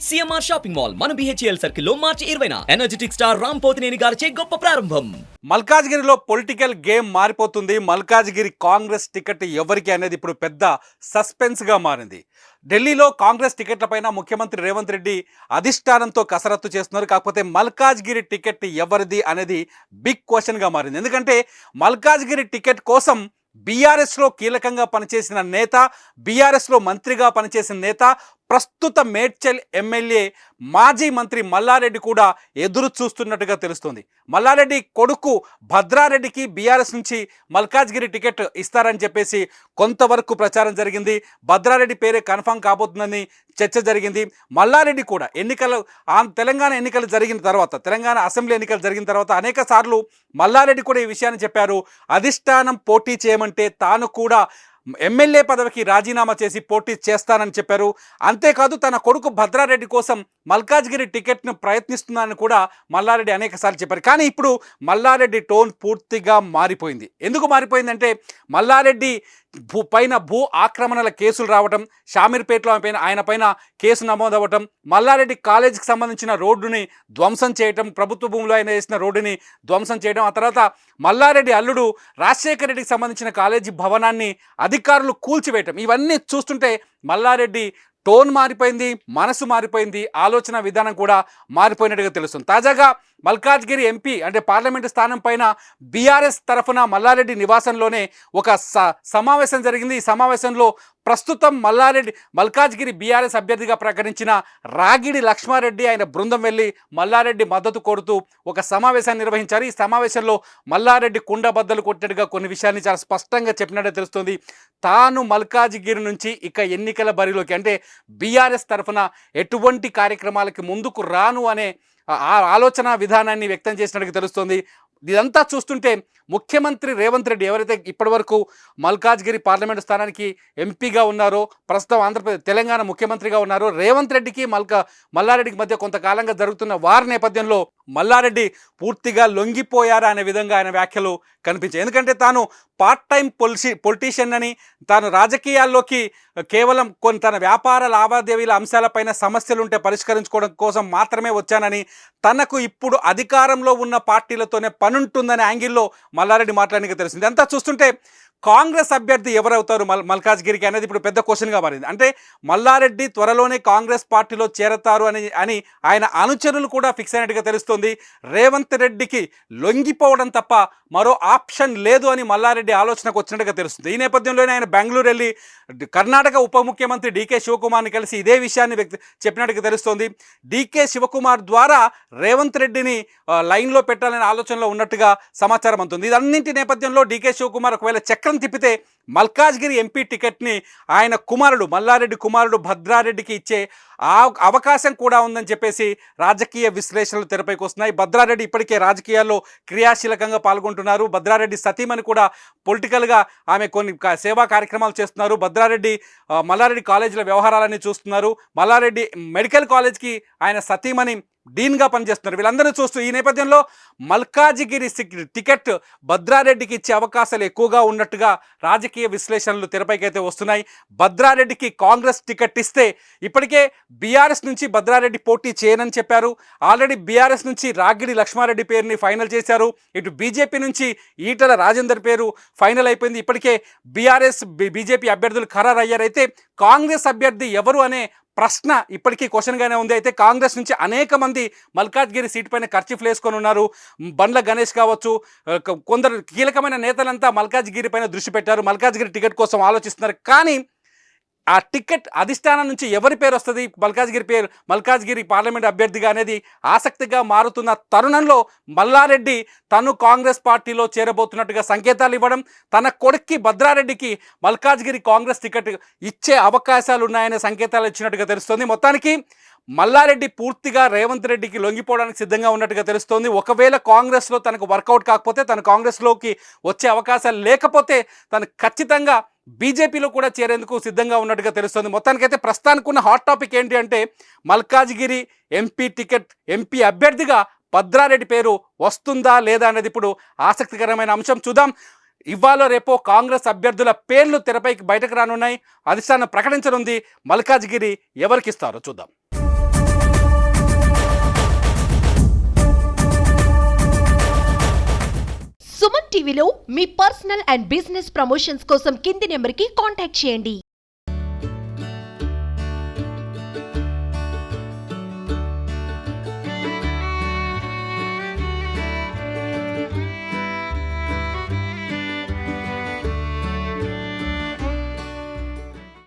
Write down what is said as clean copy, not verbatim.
CMR shopping mall మన BHEL circle లో మార్చి 20న energetic star Ram Pothineni గారిచే గొప్ప ప్రారంభం. మల్కాజ్గిరిలో పొలిటికల్ గేమ్ మారిపోతుంది. మల్కాజ్గిరి కాంగ్రెస్ టికెట్ ఎవరికి అనేది ఇప్పుడు పెద్ద సస్పెన్స్ గా మారింది. ఢిల్లీలో కాంగ్రెస్ టికెట్లపైన ముఖ్యమంత్రి రేవంత్ రెడ్డి అధిష్టానంతో కసరత్తు చేస్తున్నారు. కాకపోతే మల్కాజ్గిరి టికెట్ ఎవరిది అనేది బిగ్ క్వశ్చన్ గా మారింది. ఎందుకంటే మల్కాజ్గిరి టికెట్ కోసం బీఆర్ఎస్లో కీలకంగా పనిచేసిన నేత, బీఆర్ఎస్లో మంత్రిగా పనిచేసిన నేత, ప్రస్తుత మేడ్చల్ ఎమ్మెల్యే మాజీ మంత్రి మల్లారెడ్డి కూడా ఎదురు చూస్తున్నట్టుగా తెలుస్తుంది. మల్లారెడ్డి కొడుకు భద్రారెడ్డికి బీఆర్ఎస్ నుంచి మల్కాజ్గిరి టికెట్ ఇస్తారని చెప్పేసి కొంతవరకు ప్రచారం జరిగింది. భద్రారెడ్డి పేరే కన్ఫామ్ కాబోతుందని చర్చ జరిగింది. మల్లారెడ్డి కూడా తెలంగాణ ఎన్నికలు జరిగిన తర్వాత, తెలంగాణ అసెంబ్లీ ఎన్నికలు జరిగిన తర్వాత అనేక సార్లు మల్లారెడ్డి కూడా ఈ విషయాన్ని చెప్పారు. అధిష్టానం పోటీ చేయమంటే తాను కూడా ఎమ్మెల్యే పదవికి రాజీనామా చేసి పోటీ చేస్తానని చెప్పారు. అంతేకాదు తన కొడుకు భద్రారెడ్డి కోసం మల్కాజ్గిరి టికెట్ను ప్రయత్నిస్తున్నానని కూడా మల్లారెడ్డి అనేకసార్లు చెప్పారు. కానీ ఇప్పుడు మల్లారెడ్డి టోన్ పూర్తిగా మారిపోయింది. ఎందుకు మారిపోయిందంటే మల్లారెడ్డి భూ ఆక్రమణల కేసులు రావటం, షామీర్పేటలో ఆయన పైన కేసు నమోదవ్వటం, మల్లారెడ్డి కాలేజీకి సంబంధించిన రోడ్డుని ధ్వంసం చేయటం, ప్రభుత్వ భూమిలో ఆయన వేసిన రోడ్డుని ధ్వంసం చేయడం, ఆ తర్వాత మల్లారెడ్డి అల్లుడు రాజశేఖర రెడ్డికి సంబంధించిన కాలేజీ భవనాన్ని అధికారులు కూల్చివేయటం, ఇవన్నీ చూస్తుంటే మల్లారెడ్డి టోన్ మారిపోయింది, మనసు మారిపోయింది, ఆలోచన విధానం కూడా మారిపోయినట్టుగా తెలుస్తుంది. తాజాగా మల్కాజ్గిరి ఎంపీ అంటే పార్లమెంటు స్థానం పైన బీఆర్ఎస్ తరఫున మల్లారెడ్డి నివాసంలోనే ఒక సమావేశం జరిగింది. ఈ సమావేశంలో ప్రస్తుతం మల్కాజ్గిరి బీఆర్ఎస్ అభ్యర్థిగా ప్రకటించిన రాగిడి లక్ష్మారెడ్డి ఆయన బృందం వెళ్ళి మల్లారెడ్డి మద్దతు కోరుతూ ఒక సమావేశాన్ని నిర్వహించారు. ఈ సమావేశంలో మల్లారెడ్డి కుండబద్దలు కొట్టినట్టుగా కొన్ని విషయాన్ని చాలా స్పష్టంగా చెప్పినట్టే తెలుస్తుంది. తాను మల్కాజ్గిరి నుంచి ఇక ఎన్నికల బరిలోకి అంటే బీఆర్ఎస్ తరఫున ఎటువంటి కార్యక్రమాలకి ముందుకు రాను అనే ఆలోచన విధానాన్ని వ్యక్తం చేసినట్టుగా తెలుస్తుంది. ఇదంతా చూస్తుంటే ముఖ్యమంత్రి రేవంత్ రెడ్డి ఎవరైతే ఇప్పటివరకు మల్కాజ్గిరి పార్లమెంటు స్థానానికి ఎంపీగా ఉన్నారో, ప్రస్తుతం తెలంగాణ ముఖ్యమంత్రిగా ఉన్నారో, రేవంత్ రెడ్డికి మల్లారెడ్డికి మధ్య కొంతకాలంగా జరుగుతున్న వారి నేపథ్యంలో మల్లారెడ్డి పూర్తిగా లొంగిపోయారా అనే విధంగా ఆయన వ్యాఖ్యలు కనిపించాయి. ఎందుకంటే తాను పార్ట్ టైం పొలిటీషియన్ అని, తాను రాజకీయాల్లోకి కేవలం తన వ్యాపార లావాదేవీల అంశాలపైన సమస్యలు ఉంటే పరిష్కరించుకోవడం కోసం మాత్రమే వచ్చానని, తనకు ఇప్పుడు అధికారంలో ఉన్న పార్టీలతోనే పనుంటుందనే యాంగిల్లో మల్లారెడ్డి మాట్లాడడానికి తెలిసింది. అంతా చూస్తుంటే కాంగ్రెస్ అభ్యర్థి ఎవరవుతారు మల్కాజ్గిరికి అనేది ఇప్పుడు పెద్ద క్వశ్చన్గా మారింది. అంటే మల్లారెడ్డి త్వరలోనే కాంగ్రెస్ పార్టీలో చేరతారు అని ఆయన అనుచరులు కూడా ఫిక్స్ అయినట్టుగా తెలుస్తుంది. రేవంత్ రెడ్డికి లొంగిపోవడం తప్ప మరో ఆప్షన్ లేదు అని మల్లారెడ్డి ఆలోచనకు వచ్చినట్టుగా తెలుస్తుంది. ఈ నేపథ్యంలోనే ఆయన బెంగళూరు వెళ్ళి కర్ణాటక ఉప ముఖ్యమంత్రి డీకే శివకుమార్ని కలిసి ఇదే విషయాన్ని చెప్పినట్టుగా తెలుస్తోంది. డీకే శివకుమార్ ద్వారా రేవంత్ రెడ్డిని లైన్లో పెట్టాలనే ఆలోచనలో ఉన్నట్టుగా సమాచారం అందుతుంది. ఇదన్నింటి నేపథ్యంలో డీకే శివకుమార్ ఒకవేళ చక్రం తిప్పితే మల్కాజ్గిరి ఎంపీ టికెట్ని ఆయన కుమారుడు మల్లారెడ్డి కుమారుడు భద్రారెడ్డికి ఇచ్చే అవకాశం కూడా ఉందని చెప్పేసి రాజకీయ విశ్లేషణలు తెరపైకి వస్తున్నాయి. భద్రారెడ్డి ఇప్పటికే రాజకీయాల్లో క్రియాశీలకంగా పాల్గొంటున్నారు. భద్రారెడ్డి సతీమణి కూడా పొలిటికల్గా ఆమె కొన్ని సేవా కార్యక్రమాలు చేస్తున్నారు. మల్లారెడ్డి కాలేజీల వ్యవహారాలన్నీ చూస్తున్నారు. మల్లారెడ్డి మెడికల్ కాలేజ్కి ఆయన సతీమణి డీన్గా పనిచేస్తున్నారు. వీళ్ళందరూ చూస్తూ ఈ నేపథ్యంలో మల్కాజ్గిరి టికెట్ భద్రారెడ్డికి ఇచ్చే అవకాశాలు ఎక్కువగా ఉన్నట్టుగా రాజకీయ విశ్లేషణలు తెరపైకి అయితే వస్తున్నాయి. భద్రారెడ్డికి కాంగ్రెస్ టికెట్ ఇస్తే ఇప్పటికే బీఆర్ఎస్ నుంచి భద్రారెడ్డి పోటీ చేయనని చెప్పారు. ఆల్రెడీ బీఆర్ఎస్ నుంచి రాగిడి లక్ష్మారెడ్డి పేరుని ఫైనల్ చేశారు. ఇటు బీజేపీ నుంచి ఈటల రాజేందర్ పేరు ఫైనల్ అయిపోయింది. ఇప్పటికే బీజేపీ అభ్యర్థులు ఖరారు అయ్యారు. అయితే కాంగ్రెస్ అభ్యర్థి ఎవరు అనే ప్రశ్న ఇప్పటికీ క్వశ్చన్గానే ఉంది. అయితే కాంగ్రెస్ నుంచి అనేక మంది మల్కాజ్గిరి సీటు పైన ఖర్చీఫ్లు వేసుకొని ఉన్నారు. బండ్ల గణేష్ కావచ్చు, కొందరు కీలకమైన నేతలంతా మల్కాజ్గిరి పైన దృష్టి పెట్టారు. మల్కాజ్గిరి టికెట్ కోసం ఆలోచిస్తున్నారు. కానీ ఆ టికెట్ అధిష్టానం నుంచి ఎవరి పేరు వస్తుంది, మల్కాజ్గిరి పార్లమెంట్ అభ్యర్థిగా అనేది ఆసక్తిగా మారుతున్న తరుణంలో మల్లారెడ్డి తను కాంగ్రెస్ పార్టీలో చేరబోతున్నట్టుగా సంకేతాలు ఇవ్వడం, తన కొడుక్కి భద్రారెడ్డికి మల్కాజ్గిరి కాంగ్రెస్ టికెట్ ఇచ్చే అవకాశాలు ఉన్నాయనే సంకేతాలు ఇచ్చినట్టుగా తెలుస్తుంది. మొత్తానికి మల్లారెడ్డి పూర్తిగా రేవంత్ రెడ్డికి లొంగిపోవడానికి సిద్ధంగా ఉన్నట్టుగా తెలుస్తోంది. ఒకవేళ కాంగ్రెస్లో తనకు వర్కౌట్ కాకపోతే, తను కాంగ్రెస్లోకి వచ్చే అవకాశాలు లేకపోతే తను ఖచ్చితంగా బీజేపీలో కూడా చేరేందుకు సిద్ధంగా ఉన్నట్టుగా తెలుస్తుంది. మొత్తానికైతే ప్రస్తుతానికి ఉన్న హాట్ టాపిక్ ఏంటి అంటే మల్కాజ్గిరి ఎంపీ అభ్యర్థిగా భద్రారెడ్డి పేరు వస్తుందా లేదా అనేది ఇప్పుడు ఆసక్తికరమైన అంశం. చూద్దాం. ఇవాళ రేపో కాంగ్రెస్ అభ్యర్థుల పేర్లు తెరపైకి బయటకు రానున్నాయి. అధిష్టానం ప్రకటించనుంది. మల్కాజ్గిరి ఎవరికి ఇస్తారో చూద్దాం. సుమన్ టీవీలో మీ పర్సనల్ అండ్ బిజినెస్ ప్రమోషన్స్ కోసం కింది నెంబర్కి కాంటాక్ట్ చేయండి.